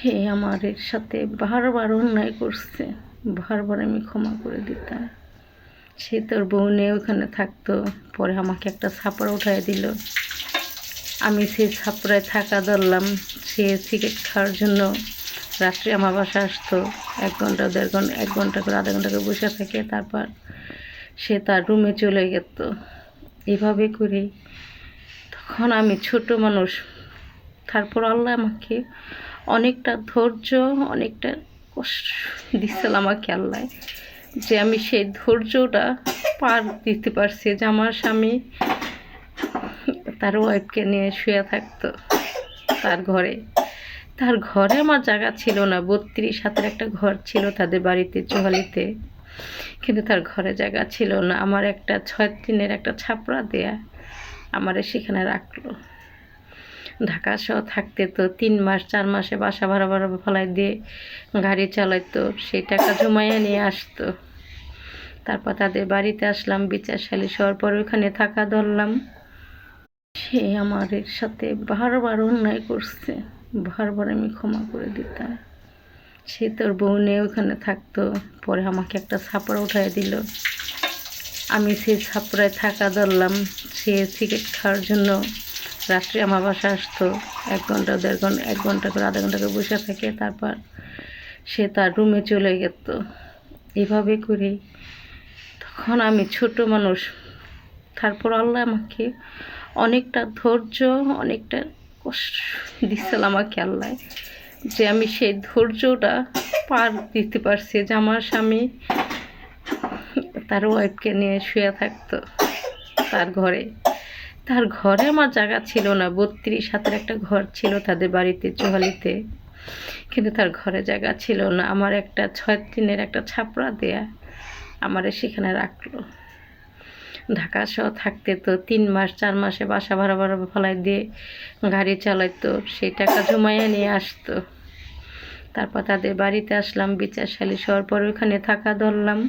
সে আমার সাথে বারবার অন্যায় করছে, বারবার আমি ক্ষমা করে দিতাম। সে তোর বউ নিয়ে ওখানে থাকতো, পরে আমাকে একটা ছাপড়া উঠাই দিল। আমি সেই ছাপড়ায় থাকা ধরলাম। সে সিগারেট খাওয়ার জন্য রাত্রে আমার বাসা আসতো, 1 ঘন্টা 1.5 ঘন্টা 1 ঘন্টা করে আধা ঘন্টা করে বসে থাকে, তারপর সে তার রুমে চলে যেত। এভাবে করে তখন আমি ছোট মানুষ, তারপর আল্লাহ আমাকে অনেকটা ধৈর্য, অনেকটা কষ্ট দিচ্ছিল আমাকে আল্লাহ, যে আমি সেই ধৈর্যটা পার দিতে পারছি। যে আমার স্বামী তার ওয়াইফকে নিয়ে শুয়ে থাকতো তার ঘরে আমার জায়গা ছিল না। 32 হাতের একটা ঘর ছিল তাদের বাড়িতে, চোহালিতে, কিন্তু তার ঘরে জায়গা ছিল না। আমার একটা 6 টিনের একটা ছাপড়া দেয়া আমারে সেখানে রাখলো। ঢাকা শহর থাকতে তো 3 মাস 4 মাসে বাসা ভাড়া ফেলাই দিয়ে গাড়ি চালাইতো, সেই টাকা জমাইয়া নিয়ে আসতো। তারপর তাদের বাড়িতে আসলাম, বিচার সালিশ হওয়ার পর ওখানে থাকা ধরলাম। সে আমার সাথে বারবার অন্যায় করছে, বারবার আমি ক্ষমা করে দিতাম। সে তোর বউ নিয়ে ওখানে থাকতো, পরে আমাকে একটা ছাপড়া উঠাই দিল। আমি সেই ছাপড়ায় থাকা ধরলাম। সে সিগারেট খাওয়ার জন্য রাত্রে আমার বাসা আসতো, 1 ঘন্টা 1.5 ঘন্টা 1 ঘন্টা করে আধা ঘন্টা করে বসে থাকে, তারপর সে তার রুমে চলে যেত। এভাবে করে তখন আমি ছোট মানুষ, তারপর আল্লাহ আমাকে অনেকটা ধৈর্য, অনেকটা কষ্ট দিচ্ছিল আমাকে আল্লাহ, যে আমি সেই ধৈর্যটা পার দিতে পারছি। যে আমার স্বামী তার ওয়াইফকে নিয়ে শুয়ে থাকতো তার ঘরে আমার জায়গা ছিল না। 32 হাতের একটা ঘর ছিল তাদের বাড়িতে, চোহালিতে, কিন্তু তার ঘরে জায়গা ছিল না। আমার একটা 6 টিনের একটা ছাপড়া দেয়া আমারে সেখানে রাখলো। ঢাকা শহর থাকতে তো 3 মাস 4 মাসে বাসা ভাড়া ফেলাই দিয়ে গাড়ি চালাইতো, সেই টাকা জমাইয়া নিয়ে আসতো। তারপর তাদের বাড়িতে আসলাম, বিচার সালিশ হওয়ার পর ওখানে থাকা ধরলাম।